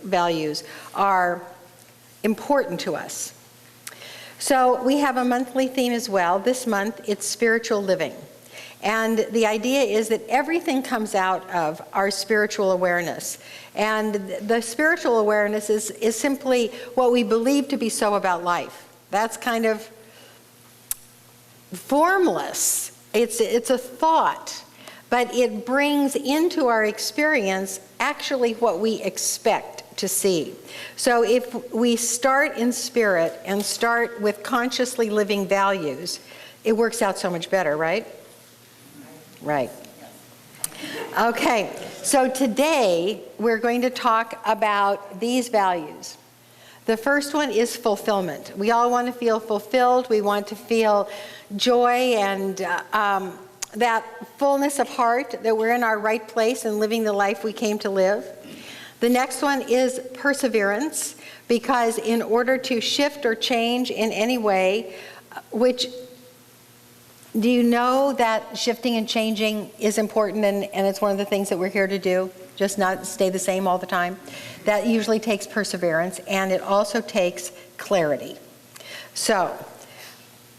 values are important to us. So we have a monthly theme as well. This month, it's spiritual living. And the idea is that everything comes out of our spiritual awareness. And the spiritual awareness is simply what we believe to be so about life. That's kind of formless. It's a thought, but it brings into our experience actually what we expect to see. So if we start in spirit and start with consciously living values, it works out so much better, right? Right. Okay, so today we're going to talk about these values. The first one is fulfillment. We all want to feel fulfilled. We want to feel joy and that fullness of heart, that we're in our right place and living the life we came to live. The next one is perseverance, because in order to shift or change in any way, do you know that shifting and changing is important, and it's one of the things that we're here to do, just not stay the same all the time? That usually takes perseverance, and it also takes clarity. So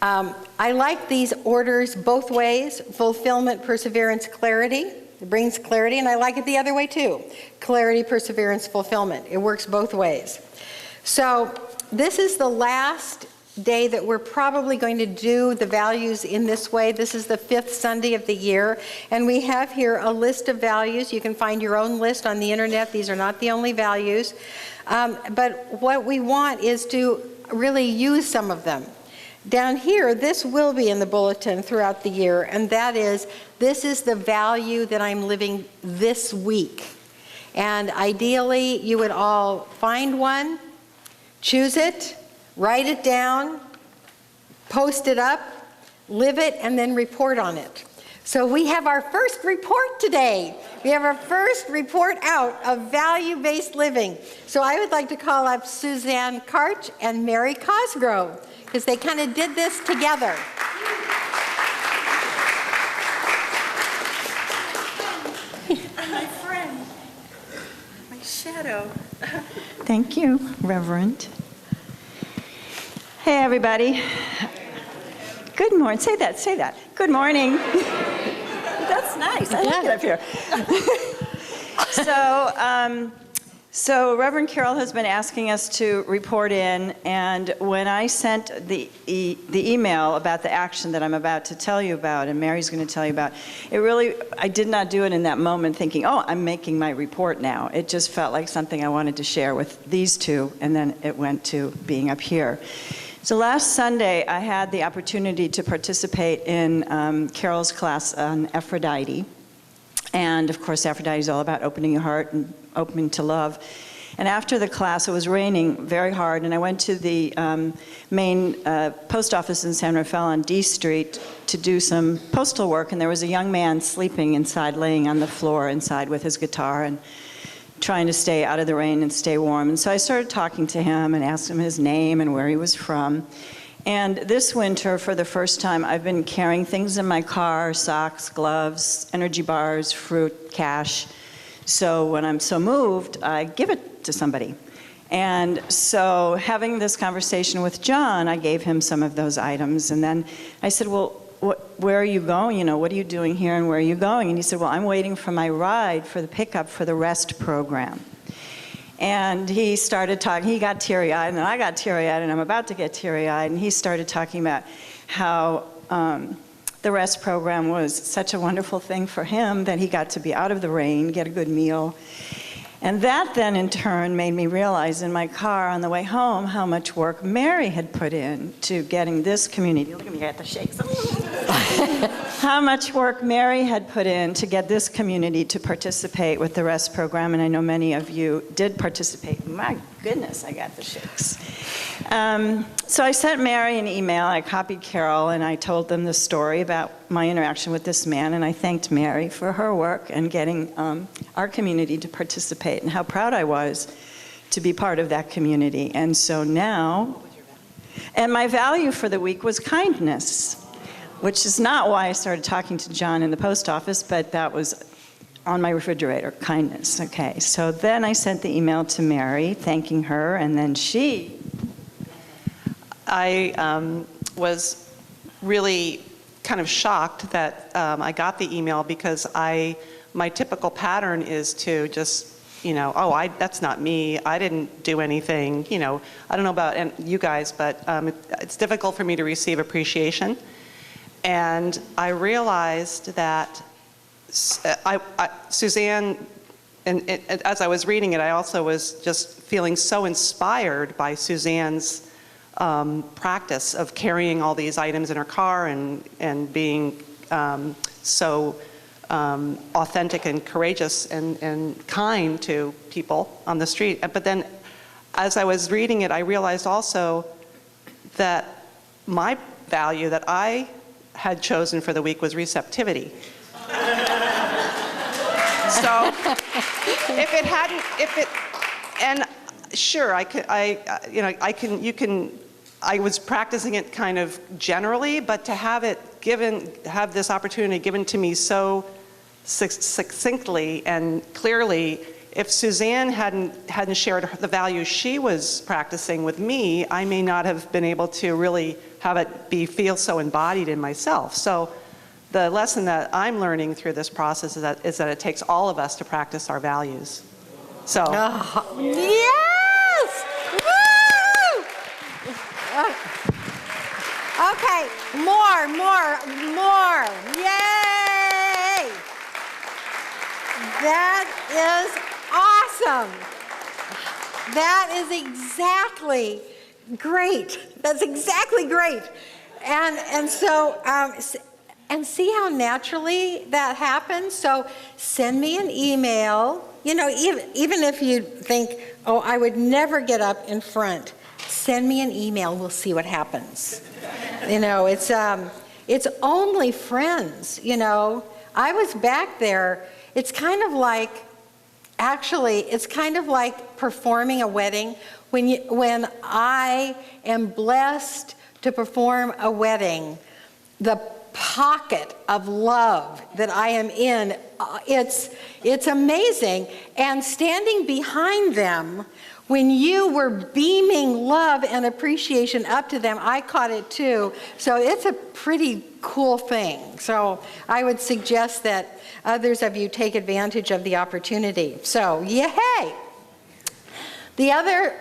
I like these orders both ways: fulfillment, perseverance, clarity. It brings clarity, and I like it the other way too. Clarity, perseverance, fulfillment. It works both ways. So this is the last day that we're probably going to do the values in this way. This is the 5th Sunday of the year, and we have here a list of values. You can find your own list on the internet. These are not the only values, but what we want is to really use some of them. Down here, this will be in the bulletin throughout the year, and that is, this is the value that I'm living this week. And ideally, you would all find one, choose it, write it down, post it up, live it, and then report on it. So we have our first report today. We have our first report out of value-based living. So I would like to call up Suzanne Karch and Mary Cosgrove, because they kind of did this together. My friend, my shadow. Thank you, Reverend. Hey, everybody. Good morning. Say that. Good morning. That's nice. I like it up here. So Reverend Karyl has been asking us to report in, and when I sent the email about the action that I'm about to tell you about, and Mary's going to tell you about, I did not do it in that moment thinking, oh, I'm making my report now. It just felt like something I wanted to share with these two, and then it went to being up here. So last Sunday, I had the opportunity to participate in Karyl's class on Aphrodite. And of course, Aphrodite is all about opening your heart and opening to love. And after the class, it was raining very hard, and I went to the main post office in San Rafael on D Street to do some postal work, and there was a young man sleeping inside, laying on the floor inside with his guitar and trying to stay out of the rain and stay warm. And so I started talking to him and asked him his name and where he was from. And this winter, for the first time, I've been carrying things in my car: socks, gloves, energy bars, fruit, cash. So when I'm so moved, I give it to somebody. And so having this conversation with John, I gave him some of those items. And then I said, well, where are you going? You know, what are you doing here and where are you going? And he said, well, I'm waiting for my ride for the pickup for the REST program. And he started talking, he got teary-eyed, and I got teary-eyed, and I'm about to get teary-eyed, and he started talking about how the REST program was such a wonderful thing for him, that he got to be out of the rain, get a good meal. And that then, in turn, made me realize in my car on the way home how much work Mary had put in to getting this community. Look at me, I got the shakes. How much work Mary had put in to get this community to participate with the REST program, and I know many of you did participate. My goodness, I got the shakes. So I sent Mary an email, I copied Karyl, and I told them the story about my interaction with this man, and I thanked Mary for her work and getting our community to participate, and how proud I was to be part of that community. And so now, and my value for the week was kindness, which is not why I started talking to John in the post office, but that was on my refrigerator, kindness. Okay, so then I sent the email to Mary, thanking her, and then I was really kind of shocked that I got the email, because my typical pattern is to just, oh, that's not me. I didn't do anything. I don't know about you guys, but it's difficult for me to receive appreciation. And I realized that Suzanne, and as I was reading it, I also was just feeling so inspired by Suzanne's practice of carrying all these items in her car and being so authentic and courageous and kind to people on the street. But then as I was reading it, I realized also that my value that I had chosen for the week was receptivity. So and sure, I was practicing it kind of generally, but to have this opportunity given to me so succinctly and clearly, if Suzanne hadn't shared the value she was practicing with me, I may not have been able to really have it feel so embodied in myself. So the lesson that I'm learning through this process is that it takes all of us to practice our values. So. Yes! Woo! Okay, more. Yay! That is awesome. That is exactly great. That's exactly great. And so, and see how naturally that happens? So send me an email. Even if you think, oh, I would never get up in front, send me an email. We'll see what happens. It's only friends. I was back there. It's kind of like performing a wedding. When I am blessed to perform a wedding, the pocket of love that I am in, it's amazing. And standing behind them, when you were beaming love and appreciation up to them, I caught it too. So it's a pretty cool thing. So I would suggest that others of you take advantage of the opportunity. So, yay! The other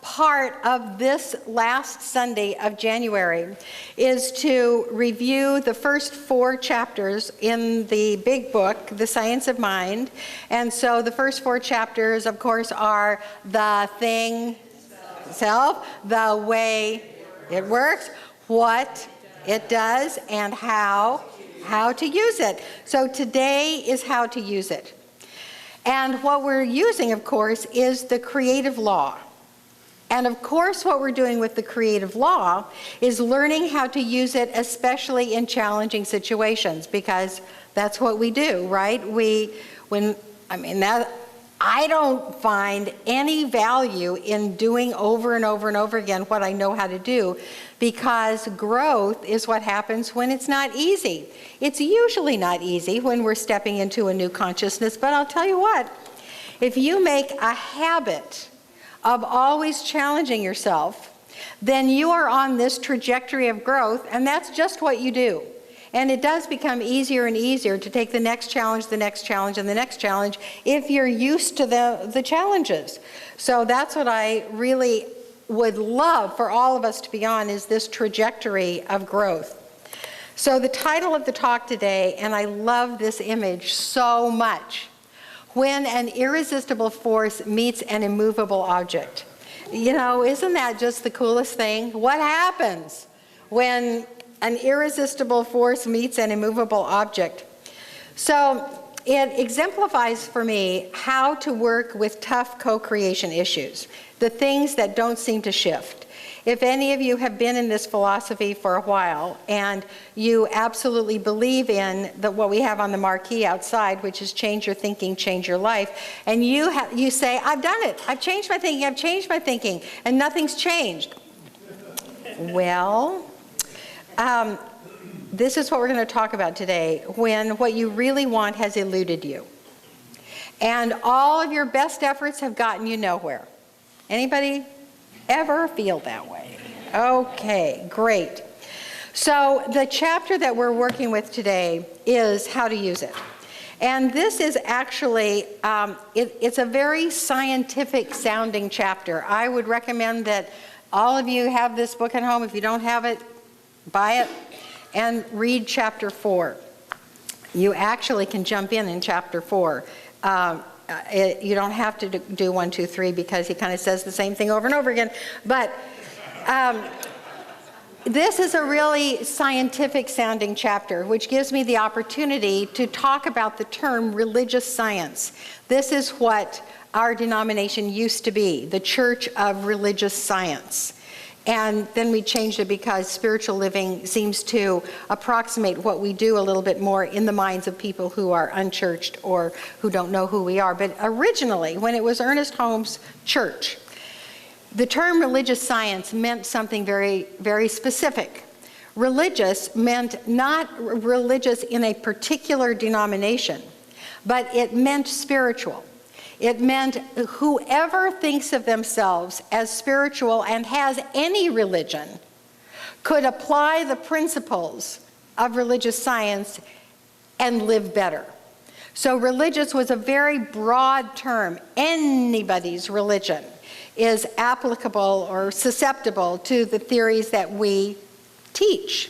part of this last Sunday of January is to review the first 4 chapters in the big book, The Science of Mind. And so the first 4 chapters, of course, are the thing, self, the way it works, what it does, and how to use it. So today is how to use it. And what we're using, of course, is the creative law. And of course, what we're doing with the creative law is learning how to use it, especially in challenging situations, because that's what we do, right? I don't find any value in doing over and over and over again what I know how to do, because growth is what happens when it's not easy. It's usually not easy when we're stepping into a new consciousness, but I'll tell you what, if you make a habit of always challenging yourself, then you are on this trajectory of growth, and that's just what you do. And it does become easier and easier to take the next challenge, the next challenge, and the next challenge if you're used to the challenges. So that's what I really would love for all of us to be on, is this trajectory of growth. So the title of the talk today, and I love this image so much, When an Irresistible Force Meets an Immovable Object. Isn't that just the coolest thing? What happens when an irresistible force meets an immovable object? So it exemplifies for me how to work with tough co-creation issues, the things that don't seem to shift. If any of you have been in this philosophy for a while and you absolutely believe in what we have on the marquee outside, which is change your thinking, change your life, and you say, I've done it, I've changed my thinking, and nothing's changed. Well, this is what we're going to talk about today, when what you really want has eluded you. And all of your best efforts have gotten you nowhere. Anybody ever feel that way? Okay, great. So the chapter that we're working with today is how to use it. And this is actually, it's a very scientific sounding chapter. I would recommend that all of you have this book at home. If you don't have it, buy it and read chapter 4. You actually can jump in chapter 4. You don't have to do 1, 2, 3 because he kind of says the same thing over and over again. But this is a really scientific sounding chapter, which gives me the opportunity to talk about the term religious science. This is what our denomination used to be, the Church of Religious Science. And then we changed it because spiritual living seems to approximate what we do a little bit more in the minds of people who are unchurched or who don't know who we are. But originally, when it was Ernest Holmes' church, the term religious science meant something very, very specific. Religious meant not religious in a particular denomination, but it meant spiritual. It meant whoever thinks of themselves as spiritual and has any religion could apply the principles of religious science and live better. So religious was a very broad term. Anybody's religion is applicable or susceptible to the theories that we teach.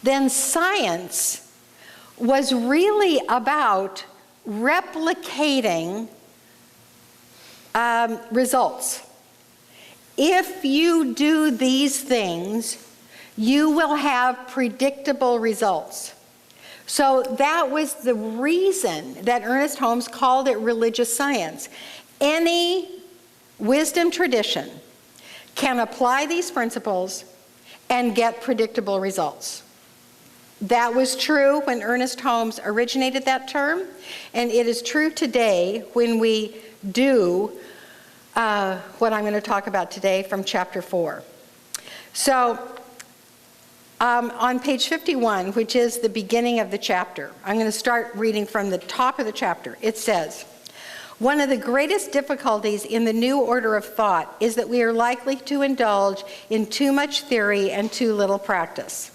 Then science was really about replicating results. If you do these things, you will have predictable results. So that was the reason that Ernest Holmes called it religious science. Any wisdom tradition can apply these principles and get predictable results. That was true when Ernest Holmes originated that term, and it is true today when we do what I'm going to talk about today from chapter 4. So on page 51, which is the beginning of the chapter, I'm going to start reading from the top of the chapter. It says, "One of the greatest difficulties in the new order of thought is that we are likely to indulge in too much theory and too little practice.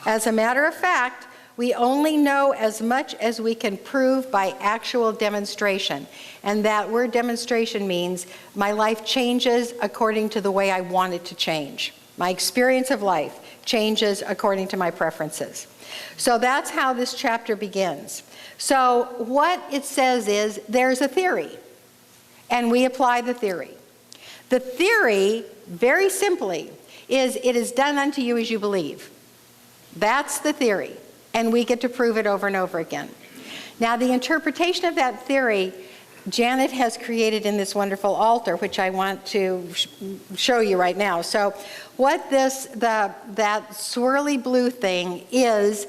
As a matter of fact, we only know as much as we can prove by actual demonstration." And that word demonstration means my life changes according to the way I want it to change. My experience of life changes according to my preferences. So that's how this chapter begins. So what it says is there's a theory, and we apply the theory. The theory, very simply, is it is done unto you as you believe. That's the theory, and we get to prove it over and over again. Now, the interpretation of that theory, Janet has created in this wonderful altar, which I want to show you right now. So what that swirly blue thing is,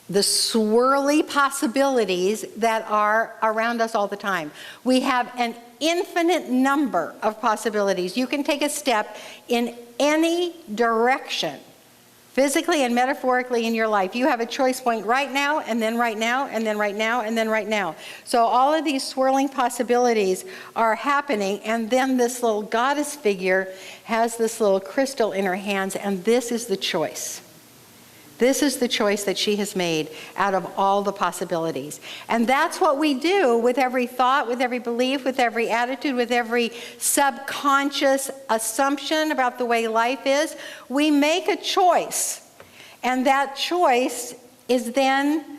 the swirly possibilities that are around us all the time. We have an infinite number of possibilities. You can take a step in any direction, physically and metaphorically in your life. You have a choice point right now, and then right now, and then right now, and then right now. So all of these swirling possibilities are happening, and then this little goddess figure has this little crystal in her hands, and this is the choice. This is the choice that she has made out of all the possibilities. And that's what we do with every thought, with every belief, with every attitude, with every subconscious assumption about the way life is. We make a choice, and that choice is then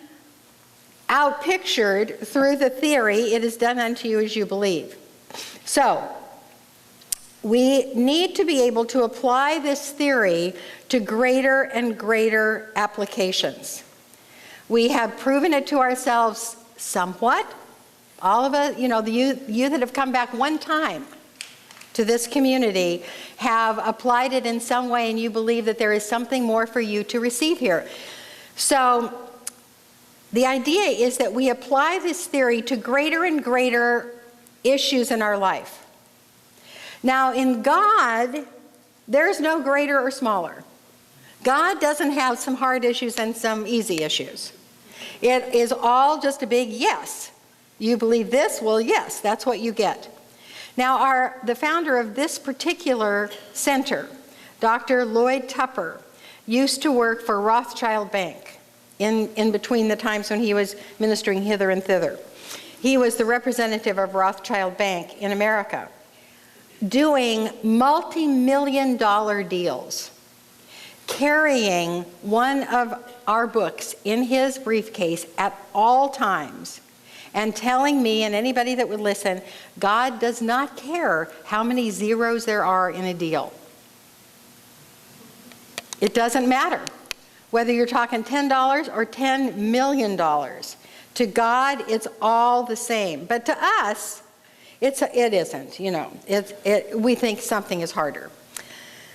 outpictured through the theory, it is done unto you as you believe. So, we need to be able to apply this theory to greater and greater applications. We have proven it to ourselves somewhat. All of us, the youth that have come back one time to this community have applied it in some way, and you believe that there is something more for you to receive here. So the idea is that we apply this theory to greater and greater issues in our life. Now, in God, there's no greater or smaller. God doesn't have some hard issues and some easy issues. It is all just a big yes. You believe this? Well, yes, that's what you get. Now, the founder of this particular center, Dr. Lloyd Tupper, used to work for Rothschild Bank in between the times when he was ministering hither and thither. He was the representative of Rothschild Bank in America, doing multi-million-dollar deals, carrying one of our books in his briefcase at all times, and telling me and anybody that would listen, God does not care how many zeros there are in a deal. It doesn't matter whether you're talking $10 or $10 million. To God, it's all the same. But to us, it isn't, you know. We think something is harder.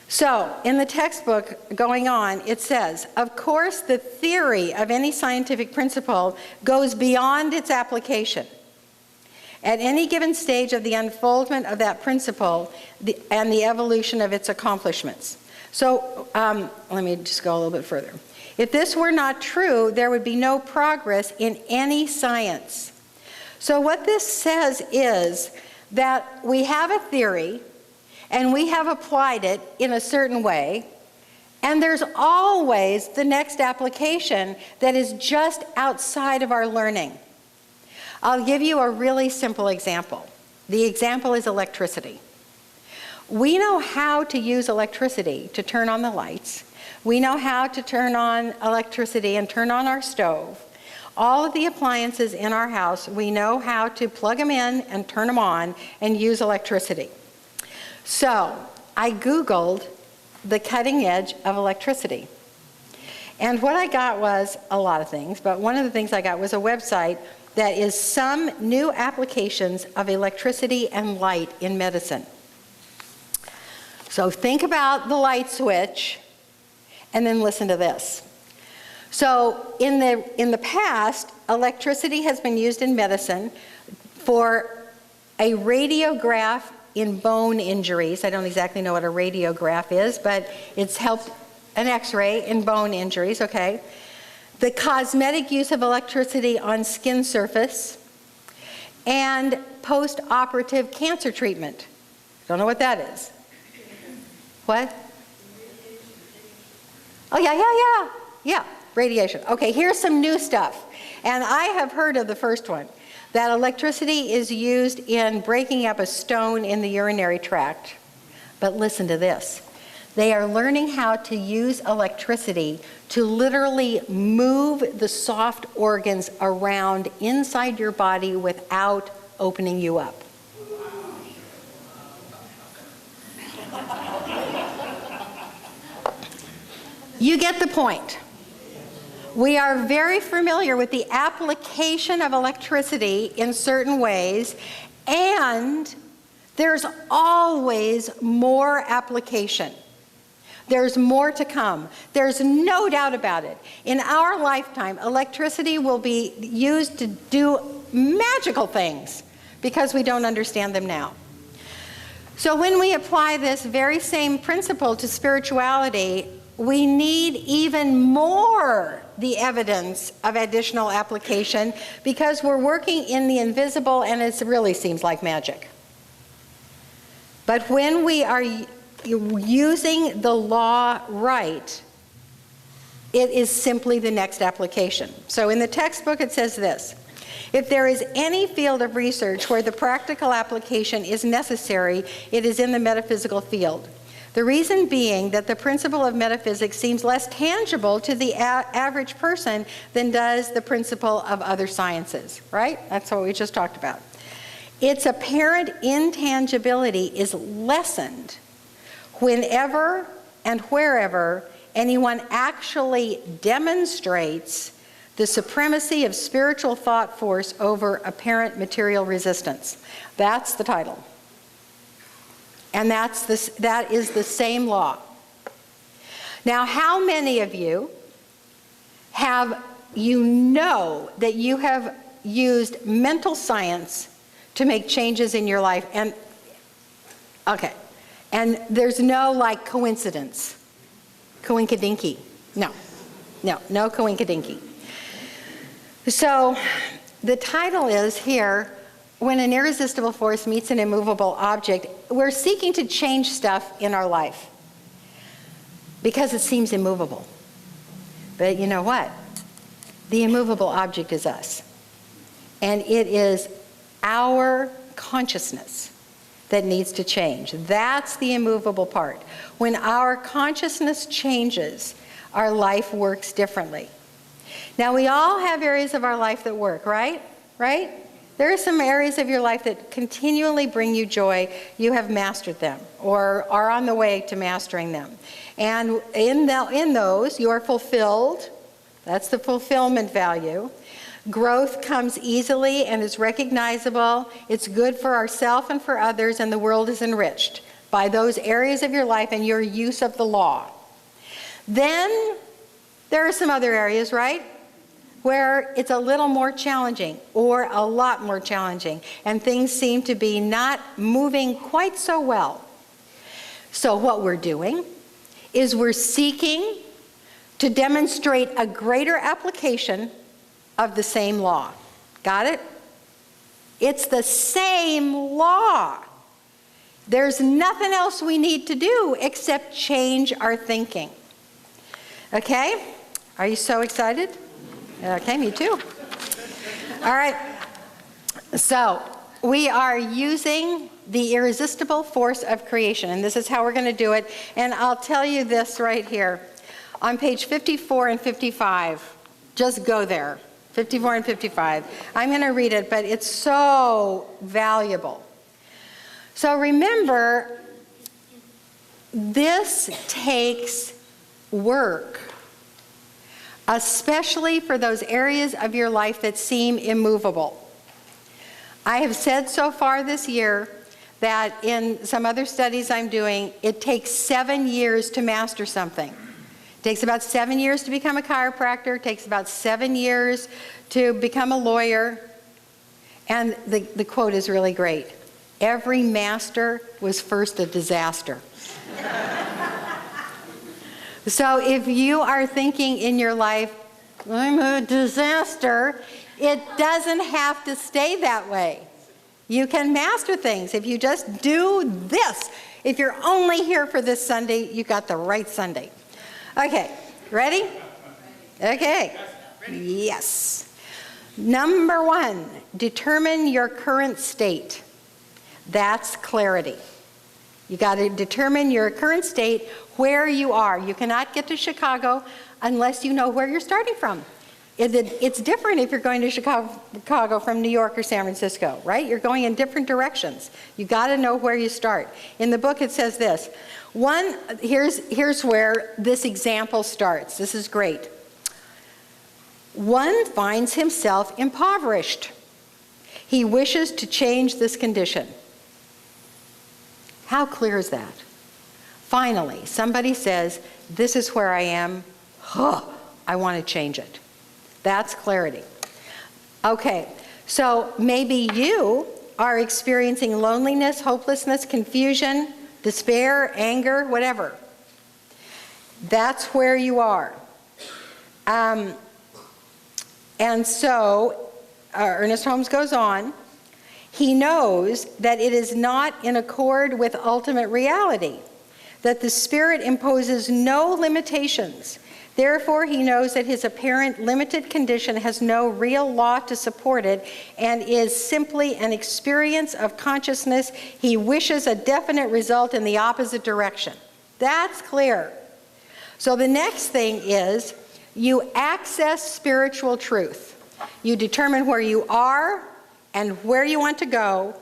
So, in the textbook going on, it says, of course, the theory of any scientific principle goes beyond its application. At any given stage of the unfoldment of that principle and the evolution of its accomplishments. So, let me just go a little bit further. If this were not true, there would be no progress in any science. So what this says is that we have a theory, and we have applied it in a certain way, and there's always the next application that is just outside of our learning. I'll give you a really simple example. The example is electricity. We know how to use electricity to turn on the lights. We know how to turn on electricity and turn on our stove. All of the appliances in our house, we know how to plug them in and turn them on and use electricity. So I Googled the cutting edge of electricity. And what I got was a lot of things, but one of the things I got was a website that is some new applications of electricity and light in medicine. So think about the light switch, and then listen to this. So in the past, electricity has been used in medicine for a radiograph in bone injuries. I don't exactly know what a radiograph is, but it's helped an X-ray in bone injuries, okay? The cosmetic use of electricity on skin surface, and post-operative cancer treatment. Don't know what that is. What? Oh, yeah, radiation. Okay, here's some new stuff. And I have heard of the first one, that electricity is used in breaking up a stone in the urinary tract. But listen to this. They are learning how to use electricity to literally move the soft organs around inside your body without opening you up. You get the point. We are very familiar with the application of electricity in certain ways, and there's always more application. There's more to come. There's no doubt about it. In our lifetime, electricity will be used to do magical things because we don't understand them now. So when we apply this very same principle to spirituality, we need even more the evidence of additional application because we're working in the invisible and it really seems like magic. But when we are using the law right, it is simply the next application. So in the textbook it says this: if there is any field of research where the practical application is necessary, it is in the metaphysical field. The reason being that the principle of metaphysics seems less tangible to the average person than does the principle of other sciences, right? That's what we just talked about. Its apparent intangibility is lessened whenever and wherever anyone actually demonstrates the supremacy of spiritual thought force over apparent material resistance. That's the title. And that is the same law. Now, how many of you know that you have used mental science to make changes in your life? And, okay, and there's no like coincidence. Coinkadinky. No coinkadinky. So, the title is here, when an irresistible force meets an immovable object, we're seeking to change stuff in our life because it seems immovable. But you know what? The immovable object is us. And it is our consciousness that needs to change. That's the immovable part. When our consciousness changes, our life works differently. Now, we all have areas of our life that work, right? Right? There are some areas of your life that continually bring you joy. You have mastered them or are on the way to mastering them. And in those, you are fulfilled. That's the fulfillment value. Growth comes easily and is recognizable. It's good for ourselves and for others, and the world is enriched by those areas of your life and your use of the law. Then there are some other areas, right, where it's a little more challenging or a lot more challenging, and things seem to be not moving quite so well. So what we're doing is we're seeking to demonstrate a greater application of the same law. Got it? It's the same law. There's nothing else we need to do except change our thinking. Okay? Are you so excited? Okay, me too. All right. So, we are using the irresistible force of creation, and this is how we're going to do it. And I'll tell you this right here. On page 54 and 55, just go there. 54 and 55. I'm going to read it, but it's so valuable. So remember, this takes work, especially for those areas of your life that seem immovable. I have said so far this year that in some other studies I'm doing, it takes 7 years to master something. It takes about 7 years to become a chiropractor. It takes about 7 years to become a lawyer. And the quote is really great. Every master was first a disaster. So if you are thinking in your life, I'm a disaster, it doesn't have to stay that way. You can master things if you just do this. If you're only here for this Sunday, you got the right Sunday. Okay, ready? Okay. Yes. Number 1, determine your current state. That's clarity. You got to determine your current state, where you are. You cannot get to Chicago unless you know where you're starting from. It's different if you're going to Chicago from New York or San Francisco, right? You're going in different directions. You got to know where you start. In the book it says this. Here's where this example starts. This is great. One finds himself impoverished. He wishes to change this condition. How clear is that? Finally, somebody says, this is where I am. I want to change it. That's clarity. Okay, so maybe you are experiencing loneliness, hopelessness, confusion, despair, anger, whatever. That's where you are. And so, Ernest Holmes goes on, he knows that it is not in accord with ultimate reality, that the Spirit imposes no limitations. Therefore, he knows that his apparent limited condition has no real law to support it and is simply an experience of consciousness. He wishes a definite result in the opposite direction. That's clear. So the next thing is you access spiritual truth. You determine where you are and where you want to go,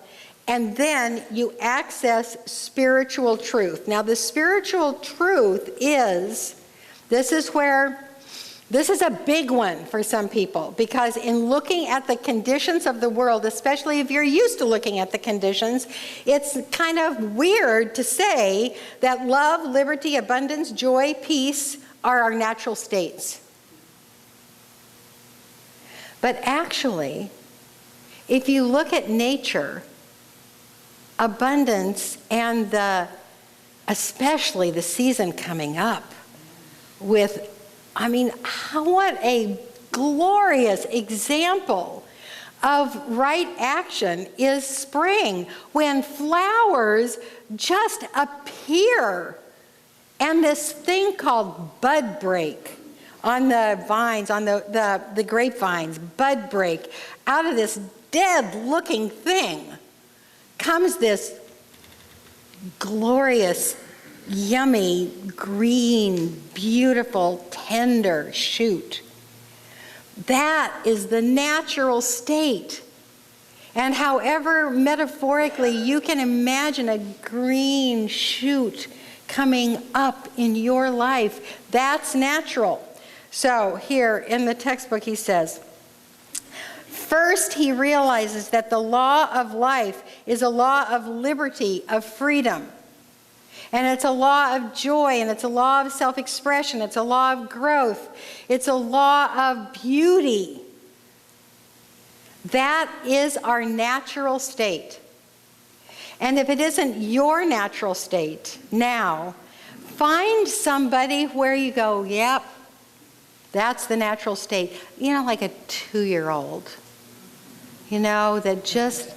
and then you access spiritual truth. Now, the spiritual truth is, this is a big one for some people, because in looking at the conditions of the world, especially if you're used to looking at the conditions, it's kind of weird to say that love, liberty, abundance, joy, peace are our natural states. But actually, if you look at nature, abundance and especially the season coming up with, what a glorious example of right action is spring, when flowers just appear. And this thing called bud break on the vines, on the grapevines, bud break, out of this dead-looking thing comes this glorious, yummy, green, beautiful, tender shoot. That is the natural state. And however metaphorically you can imagine a green shoot coming up in your life, that's natural. So here in the textbook he says, first he realizes that the law of life is a law of liberty, of freedom. And it's a law of joy, and it's a law of self-expression, it's a law of growth, it's a law of beauty. That is our natural state. And if it isn't your natural state now, find somebody where you go, yep, that's the natural state. You know, like a 2-year-old, you know, that just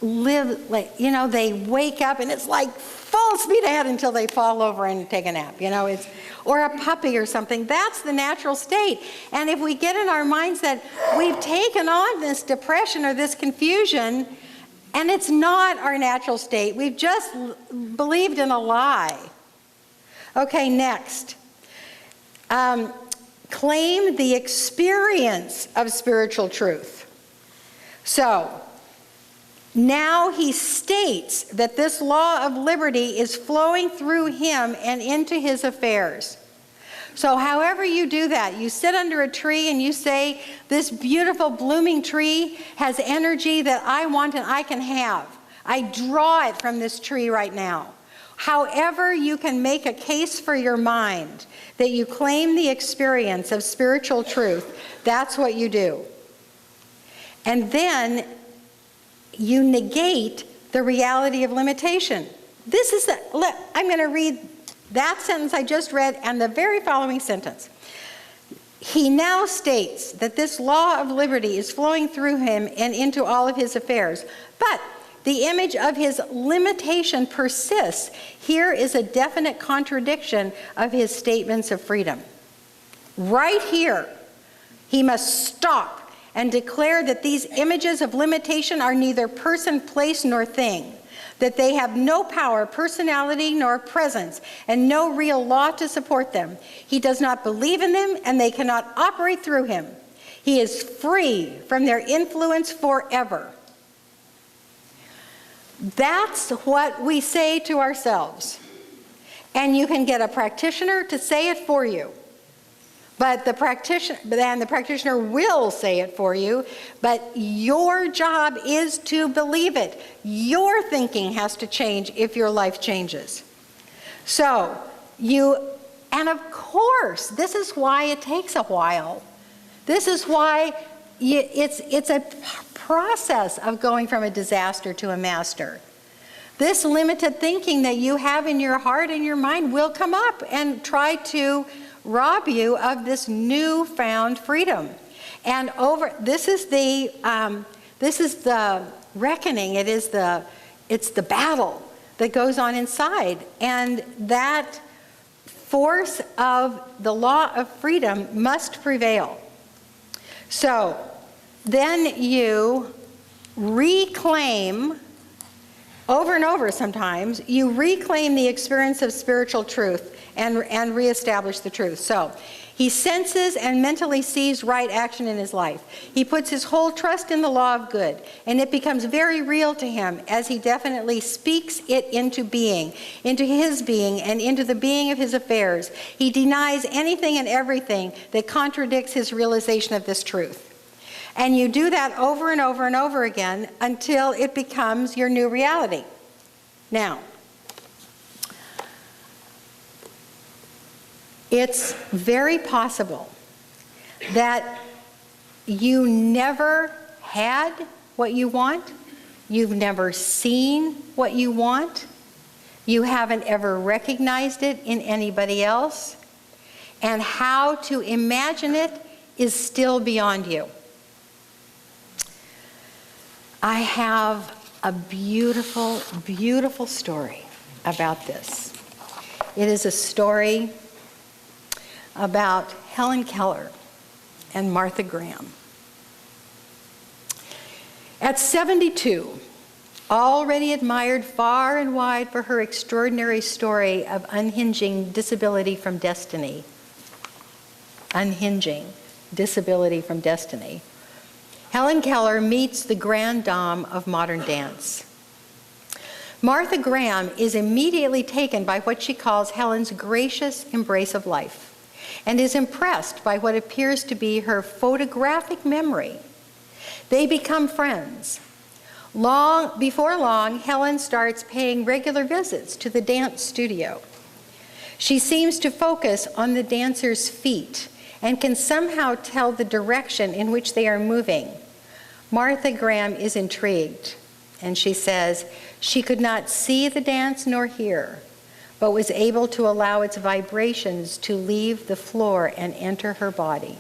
live, like, you know, they wake up and it's like full speed ahead until they fall over and take a nap, you know, or a puppy or something. That's the natural state. And if we get in our minds that we've taken on this depression or this confusion, and it's not our natural state, we've just believed in a lie. Okay, next. Claim the experience of spiritual truth. So, now he states that this law of liberty is flowing through him and into his affairs. So however you do that, you sit under a tree and you say, this beautiful blooming tree has energy that I want and I can have. I draw it from this tree right now. However you can make a case for your mind that you claim the experience of spiritual truth, that's what you do. And then you negate the reality of limitation. I'm going to read that sentence I just read and the very following sentence. He now states that this law of liberty is flowing through him and into all of his affairs, but the image of his limitation persists. Here is a definite contradiction of his statements of freedom. Right here, he must stop and declare that these images of limitation are neither person, place, nor thing, that they have no power, personality, nor presence, and no real law to support them. He does not believe in them, and they cannot operate through him. He is free from their influence forever. That's what we say to ourselves. And you can get a practitioner to say it for you. But the practitioner will say it for you, but your job is to believe it. Your thinking has to change if your life changes. So, and of course, this is why it takes a while. This is why it's a process of going from a disaster to a master. This limited thinking that you have in your heart and your mind will come up and try to rob you of this newfound freedom. And this is the reckoning. It's the battle that goes on inside, and that force of the law of freedom must prevail. So then you reclaim, over and over sometimes, you reclaim the experience of spiritual truth and reestablish the truth. So he senses and mentally sees right action in his life. He puts his whole trust in the law of good, and it becomes very real to him as he definitely speaks it into being, into his being, and into the being of his affairs. He denies anything and everything that contradicts his realization of this truth. And you do that over and over and over again until it becomes your new reality. Now, it's very possible that you never had what you want, you've never seen what you want, you haven't ever recognized it in anybody else, and how to imagine it is still beyond you. I have a beautiful, beautiful story about this. It is a story about Helen Keller and Martha Graham. At 72, already admired far and wide for her extraordinary story of unhinging disability from destiny, unhinging disability from destiny, Helen Keller meets the grande dame of modern dance. Martha Graham is immediately taken by what she calls Helen's gracious embrace of life and is impressed by what appears to be her photographic memory. They become friends. Before long, Helen starts paying regular visits to the dance studio. She seems to focus on the dancers' feet and can somehow tell the direction in which they are moving. Martha Graham is intrigued, and she says she could not see the dance nor hear, but was able to allow its vibrations to leave the floor and enter her body.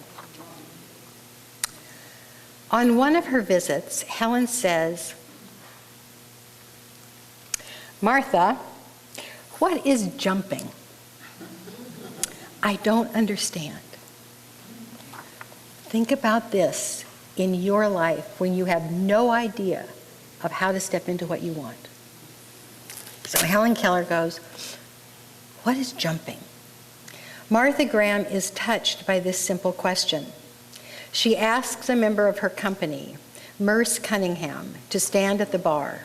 On one of her visits, Helen says, "Martha, what is jumping? I don't understand." Think about this in your life when you have no idea of how to step into what you want. So Helen Keller goes, "What is jumping?" Martha Graham is touched by this simple question. She asks a member of her company, Merce Cunningham, to stand at the bar.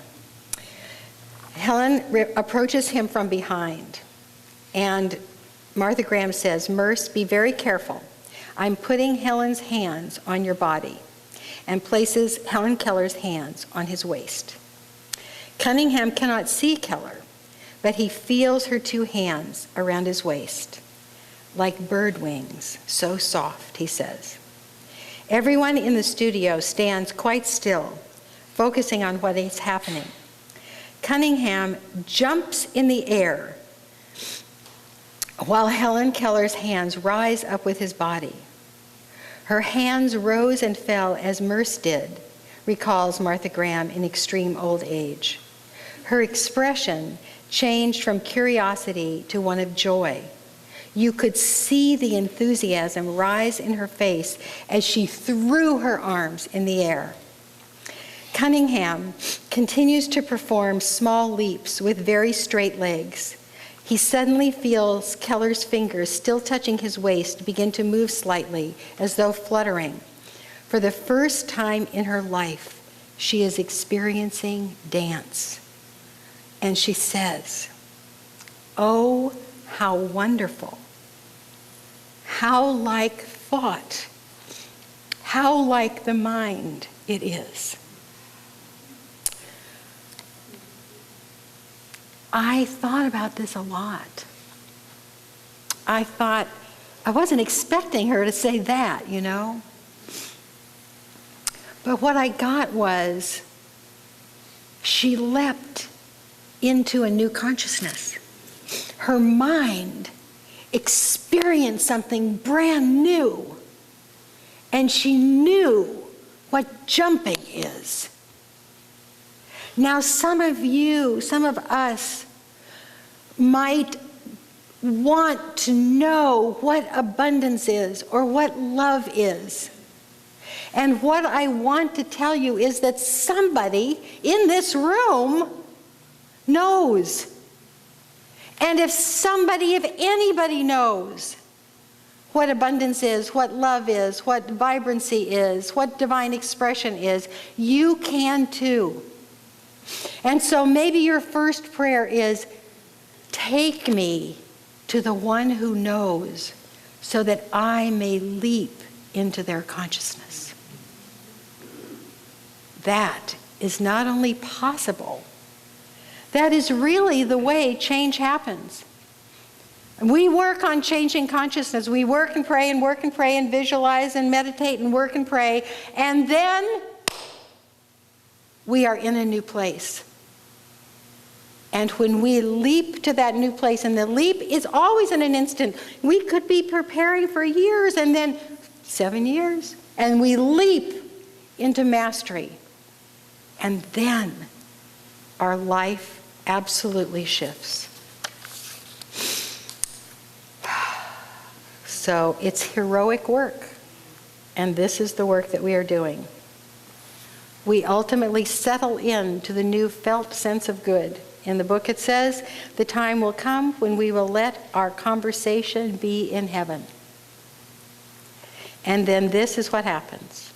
Helen approaches him from behind, and Martha Graham says, "Merce, be very careful. I'm putting Helen's hands on your body," and places Helen Keller's hands on his waist. Cunningham cannot see Keller, but he feels her two hands around his waist. "Like bird wings, so soft," he says. Everyone in the studio stands quite still, focusing on what is happening. Cunningham jumps in the air while Helen Keller's hands rise up with his body. Her hands rose and fell as Merce did, recalls Martha Graham in extreme old age. Her expression changed from curiosity to one of joy. You could see the enthusiasm rise in her face as she threw her arms in the air. Cunningham continues to perform small leaps with very straight legs. He suddenly feels Keller's fingers, still touching his waist, begin to move slightly, as though fluttering. For the first time in her life, she is experiencing dance. And she says, "Oh, how wonderful. How like thought. How like the mind it is." I thought about this a lot. I thought, I wasn't expecting her to say that, you know. But what I got was, she leapt into a new consciousness. Her mind experienced something brand new, and she knew what jumping is. Now, some of you, some of us might want to know what abundance is or what love is. And what I want to tell you is that somebody in this room knows. And if anybody knows what abundance is, what love is, what vibrancy is, what divine expression is, you can too. And so maybe your first prayer is, take me to the one who knows so that I may leap into their consciousness. That is not only possible, that is really the way change happens. We work on changing consciousness. We work and pray and visualize and meditate and work and pray, and then we are in a new place. And when we leap to that new place, and the leap is always in an instant, we could be preparing for years and then 7 years, and we leap into mastery. And then our life absolutely shifts. So it's heroic work, and this is the work that we are doing. We ultimately settle into the new felt sense of good. In the book it says, the time will come when we will let our conversation be in heaven. And then this is what happens.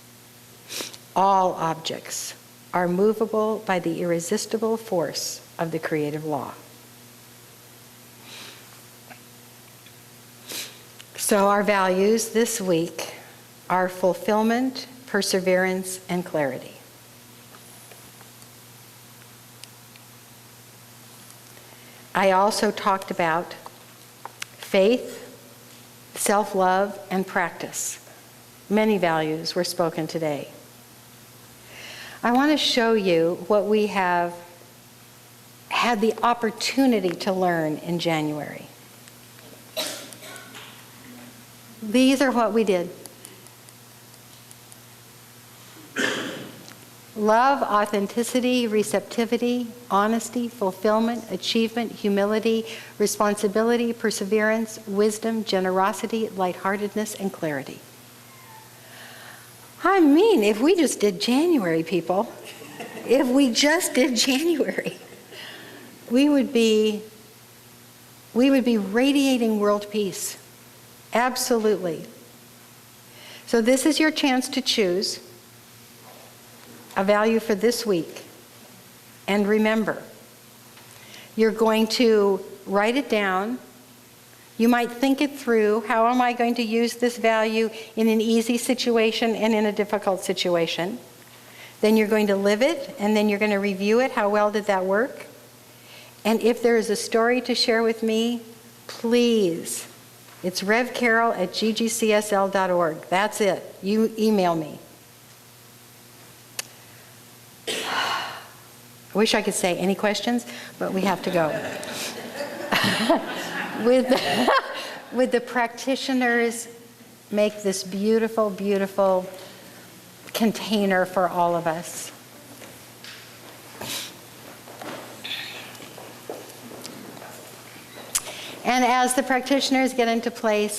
All objects are movable by the irresistible force of the creative law. So our values this week are fulfillment, perseverance, and clarity. I also talked about faith, self-love, and practice. Many values were spoken today. I want to show you what we have had the opportunity to learn in January. These are what we did. Love, authenticity, receptivity, honesty, fulfillment, achievement, humility, responsibility, perseverance, wisdom, generosity, lightheartedness, and clarity. I mean, if we just did January, people, if we just did January, we would be radiating world peace. Absolutely. So this is your chance to choose a value for this week. And remember, you're going to write it down. You might think it through. How am I going to use this value in an easy situation and in a difficult situation? Then you're going to live it, and then you're going to review it. How well did that work? And if there is a story to share with me, please, it's revcarol@ggcsl.org. That's it. You email me. I wish I could say any questions, but we have to go. With the practitioners, make this beautiful, beautiful container for all of us. And as the practitioners get into place,